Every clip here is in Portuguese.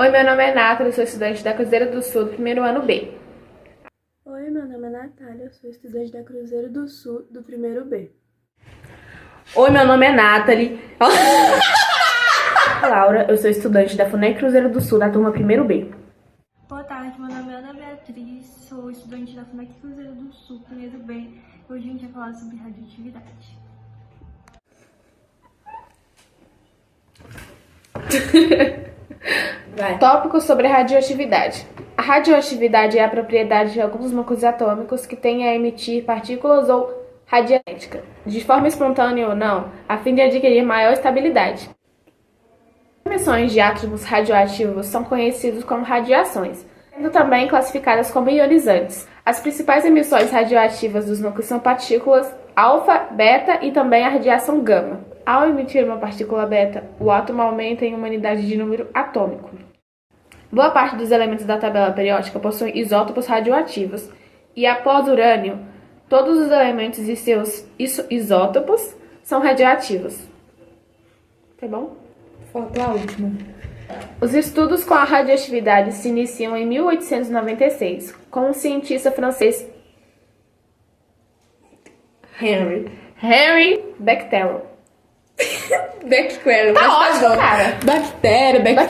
Oi, meu nome é Nathalie, sou estudante da Cruzeiro do Sul do primeiro ano B. Oi, meu nome é Natália, eu sou estudante da Cruzeiro do Sul do primeiro B. Oi, meu nome é Nathalie. Laura, eu sou estudante da FUNEC Cruzeiro do Sul da turma primeiro B. Boa tarde, meu nome é Ana Beatriz, sou estudante da FUNEC Cruzeiro do Sul, primeiro B. Hoje a gente vai falar sobre radioatividade. Tópico sobre radioatividade. A radioatividade é a propriedade de alguns núcleos atômicos que tendem a emitir partículas ou radianética, de forma espontânea ou não, a fim de adquirir maior estabilidade. As emissões de átomos radioativos são conhecidas como radiações, sendo também classificadas como ionizantes. As principais emissões radioativas dos núcleos são partículas alfa, beta e também a radiação gama. Ao emitir uma partícula beta, o átomo aumenta em uma unidade de número atômico. Boa parte dos elementos da tabela periódica possuem isótopos radioativos, e após o urânio, todos os elementos e seus isótopos são radioativos. Tá bom? Falta a última. Os estudos com a radioatividade se iniciam em 1896, com o cientista francês Henri Becquerel. Becquerel. Tá ótimo, cara. Becquerel.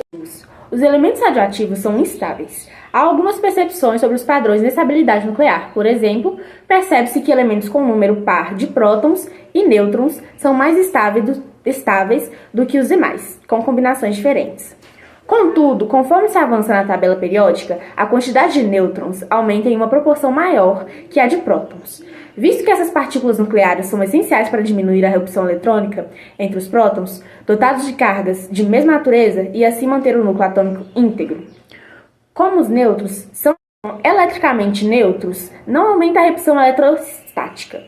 Os elementos radioativos são instáveis. Há algumas percepções sobre os padrões de estabilidade nuclear. Por exemplo, percebe-se que elementos com número par de prótons e nêutrons são mais estáveis do que os demais, com combinações diferentes. Contudo, conforme se avança na tabela periódica, a quantidade de nêutrons aumenta em uma proporção maior que a de prótons. Visto que essas partículas nucleares são essenciais para diminuir a repulsão eletrônica entre os prótons, dotados de cargas de mesma natureza e assim manter o núcleo atômico íntegro. Como os nêutrons são eletricamente neutros, não aumenta a repulsão eletrostática.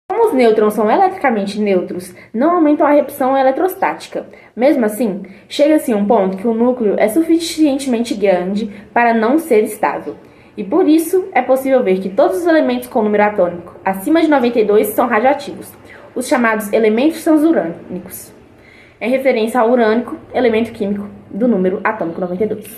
Como os nêutrons são eletricamente neutros, não aumentam a repulsão eletrostática. Mesmo assim, chega-se a um ponto que o núcleo é suficientemente grande para não ser estável. E por isso, é possível ver que todos os elementos com número atômico acima de 92 são radioativos. Os chamados elementos transurânicos, em referência ao urânico, elemento químico do número atômico 92.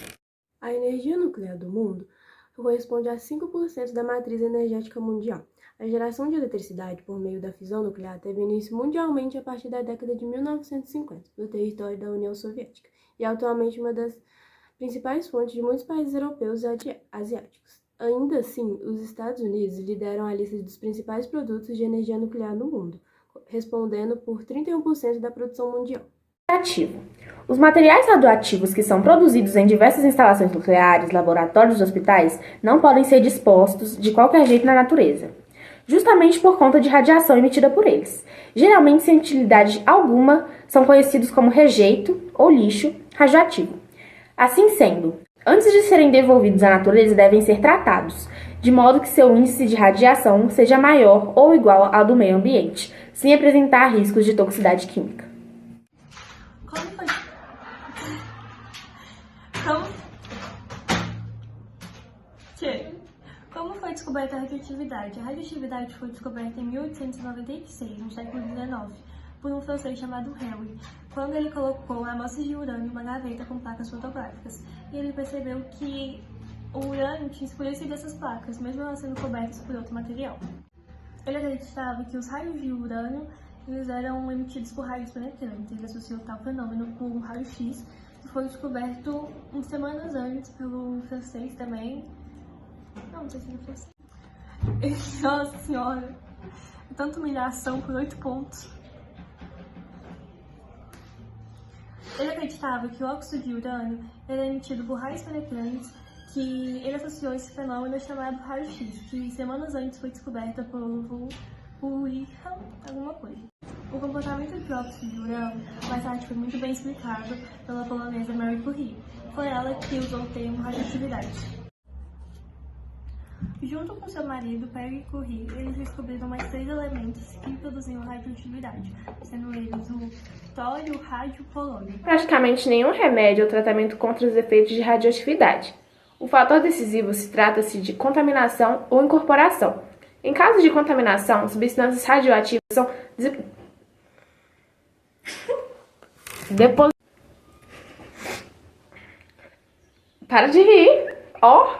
A energia nuclear do mundo corresponde a 5% da matriz energética mundial. A geração de eletricidade por meio da fissão nuclear teve início mundialmente a partir da década de 1950, no território da União Soviética, e é atualmente uma das principais fontes de muitos países europeus e asiáticos. Ainda assim, os Estados Unidos lideram a lista dos principais produtos de energia nuclear no mundo, respondendo por 31% da produção mundial. Radioativo. Os materiais radioativos que são produzidos em diversas instalações nucleares, laboratórios e hospitais não podem ser dispostos de qualquer jeito na natureza, justamente por conta de radiação emitida por eles. Geralmente, sem utilidade alguma, são conhecidos como rejeito ou lixo radioativo. Assim sendo, antes de serem devolvidos à natureza, devem ser tratados, de modo que seu índice de radiação seja maior ou igual ao do meio ambiente, sem apresentar riscos de toxicidade química. Como foi descoberta a radioatividade? A radioatividade foi descoberta em 1896, no século XIX, por um francês chamado Henry, quando ele colocou amostras de urânio em uma gaveta com placas fotográficas, e ele percebeu que o urânio tinha escurecido essas placas, mesmo elas sendo cobertas por outro material. Ele acreditava que os raios de urânio eles eram emitidos por raios penetrantes. Ele associou tal fenômeno com o raio-x, que foi descoberto umas semanas antes pelo francês também. Não sei se ele foi assim. Nossa senhora, tanta humilhação por 8 pontos. Ele acreditava que o óxido de urânio era emitido por raios penetrantes, que ele associou esse fenômeno chamado raio-x, que semanas antes foi descoberta por Wilhelm alguma coisa. O comportamento de óxido de urânio mais tarde foi muito bem explicado pela polonesa Marie Curie. Foi ela que usou o termo radioatividade. Junto com seu marido, Marie Curie, eles descobriram mais 3 elementos que produziam radioatividade, sendo eles o tório, o rádio e o polônio. Praticamente nenhum remédio ou tratamento contra os efeitos de radioatividade. O fator decisivo se trata-se de contaminação ou incorporação. Em caso de contaminação, substâncias radioativas são Para de rir! Ó!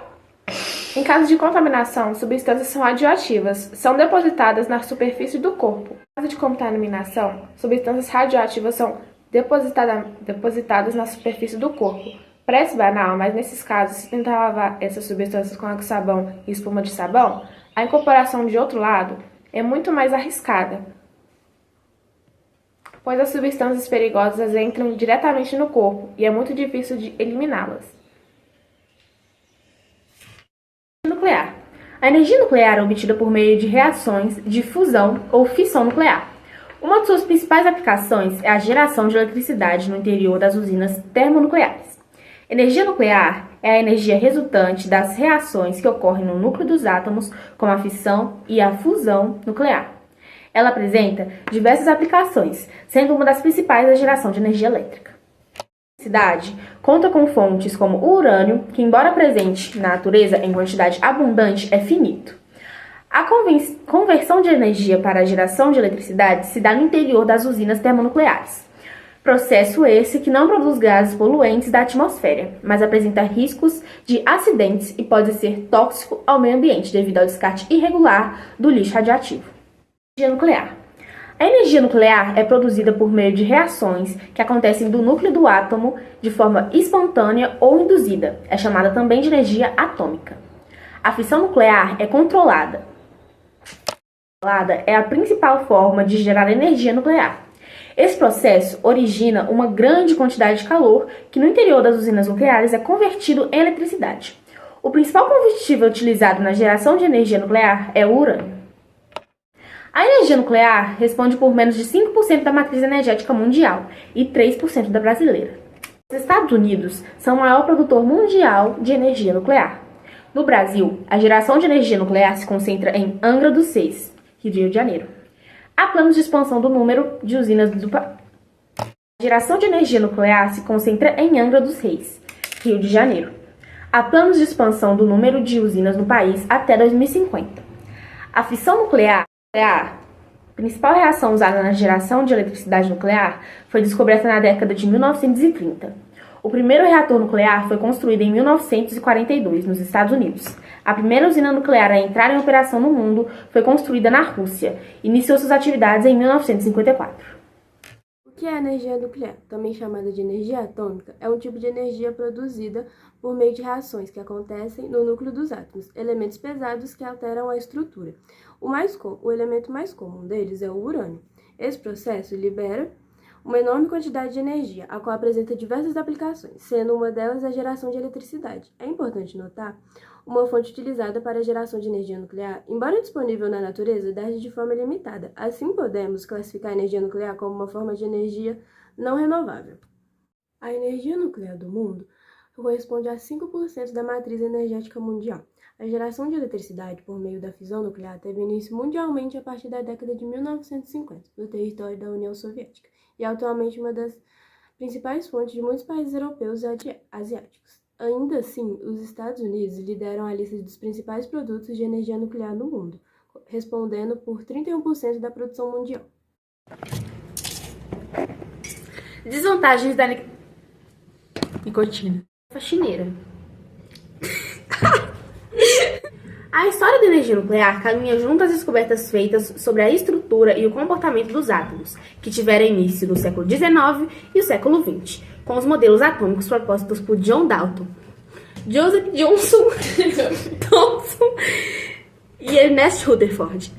Em caso de contaminação, substâncias são radioativas, são depositadas na superfície do corpo. Em caso de contaminação, substâncias radioativas são depositadas na superfície do corpo. Parece banal, mas nesses casos, se tentar lavar essas substâncias com água, sabão e espuma de sabão, a incorporação de outro lado é muito mais arriscada, pois as substâncias perigosas entram diretamente no corpo e é muito difícil de eliminá-las. Nuclear. A energia nuclear é obtida por meio de reações de fusão ou fissão nuclear. Uma de suas principais aplicações é a geração de eletricidade no interior das usinas termonucleares. Energia nuclear é a energia resultante das reações que ocorrem no núcleo dos átomos, como a fissão e a fusão nuclear. Ela apresenta diversas aplicações, sendo uma das principais a geração de energia elétrica. A eletricidade conta com fontes como o urânio, que, embora presente na natureza em quantidade abundante, é finito. A conversão de energia para a geração de eletricidade se dá no interior das usinas termonucleares. Processo esse que não produz gases poluentes da atmosfera, mas apresenta riscos de acidentes e pode ser tóxico ao meio ambiente devido ao descarte irregular do lixo radioativo. Energia nuclear. A energia nuclear é produzida por meio de reações que acontecem do núcleo do átomo de forma espontânea ou induzida. É chamada também de energia atômica. A fissão nuclear é controlada. É a principal forma de gerar energia nuclear. Esse processo origina uma grande quantidade de calor que no interior das usinas nucleares é convertido em eletricidade. O principal combustível utilizado na geração de energia nuclear é o urânio. A energia nuclear responde por menos de 5% da matriz energética mundial e 3% da brasileira. Os Estados Unidos são o maior produtor mundial de energia nuclear. No Brasil, a geração de energia nuclear se concentra em Angra dos Reis, Rio de Janeiro. Há planos de expansão do número de usinas do país. A geração de energia nuclear se concentra em Angra dos Reis, Rio de Janeiro. Há planos de expansão do número de usinas no país até 2050. A fissão nuclear, a principal reação usada na geração de eletricidade nuclear, foi descoberta na década de 1930. O primeiro reator nuclear foi construído em 1942, nos Estados Unidos. A primeira usina nuclear a entrar em operação no mundo foi construída na Rússia. Iniciou suas atividades em 1954. O que é energia nuclear, também chamada de energia atômica, é um tipo de energia produzida por meio de reações que acontecem no núcleo dos átomos, elementos pesados que alteram a estrutura. O elemento mais comum deles é o urânio. Esse processo libera uma enorme quantidade de energia, a qual apresenta diversas aplicações, sendo uma delas a geração de eletricidade. É importante notar uma fonte utilizada para a geração de energia nuclear, embora disponível na natureza, age de forma limitada. Assim, podemos classificar a energia nuclear como uma forma de energia não renovável. A energia nuclear do mundo corresponde a 5% da matriz energética mundial. A geração de eletricidade por meio da fissão nuclear teve início mundialmente a partir da década de 1950, no território da União Soviética, e é atualmente uma das principais fontes de muitos países europeus e asiáticos. Ainda assim, os Estados Unidos lideram a lista dos principais produtos de energia nuclear no mundo, respondendo por 31% da produção mundial. Desvantagens da nicotina. Faxineira. A história da energia nuclear caminha junto às descobertas feitas sobre a estrutura e o comportamento dos átomos, que tiveram início no século XIX e o século XX, com os modelos atômicos propostos por John Dalton, Joseph Thomson e Ernest Rutherford.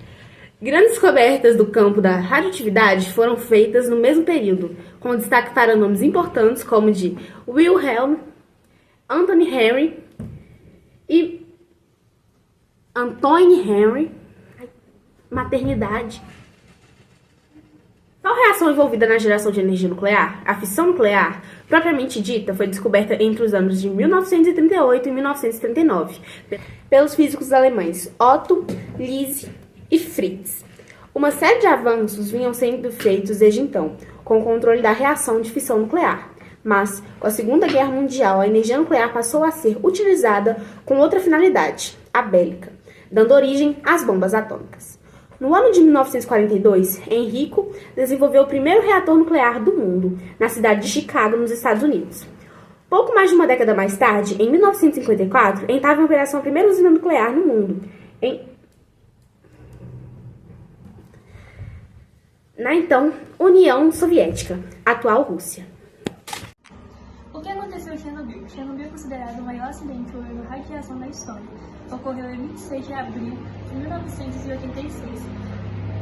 Grandes descobertas do campo da radioatividade foram feitas no mesmo período, com destaque para nomes importantes como de Wilhelm, Anthony Henry e Antoine Henry. Maternidade. Qual reação envolvida na geração de energia nuclear? A fissão nuclear, propriamente dita, foi descoberta entre os anos de 1938 e 1939 pelos físicos alemães Otto, Lise e Fritz. Uma série de avanços vinham sendo feitos desde então, com o controle da reação de fissão nuclear. Mas, com a Segunda Guerra Mundial, a energia nuclear passou a ser utilizada com outra finalidade, a bélica, dando origem às bombas atômicas. No ano de 1942, Enrico desenvolveu o primeiro reator nuclear do mundo, na cidade de Chicago, nos Estados Unidos. Pouco mais de uma década mais tarde, em 1954, entrava em operação a primeira usina nuclear no mundo, na então União Soviética, atual Rússia. O que aconteceu em Chernobyl? Chernobyl é considerado o maior acidente envolvendo radiação da história. Ocorreu em 26 de abril de 1986,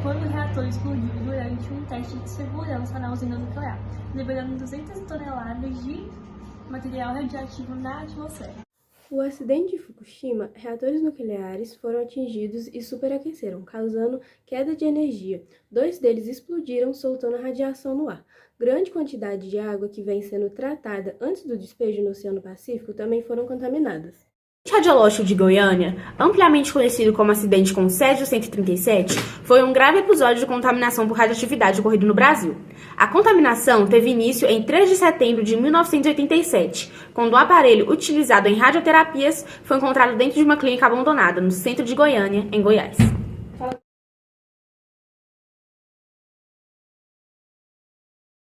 quando o reator explodiu durante um teste de segurança na usina nuclear, liberando 200 toneladas de material radioativo na atmosfera. O acidente de Fukushima, reatores nucleares foram atingidos e superaqueceram, causando queda de energia. 2 deles explodiram, soltando radiação no ar. Grande quantidade de água que vem sendo tratada antes do despejo no Oceano Pacífico também foram contaminadas. O acidente radiológico de Goiânia, ampliamente conhecido como acidente com Césio 137, foi um grave episódio de contaminação por radioatividade ocorrido no Brasil. A contaminação teve início em 3 de setembro de 1987, quando um aparelho utilizado em radioterapias foi encontrado dentro de uma clínica abandonada no centro de Goiânia, em Goiás.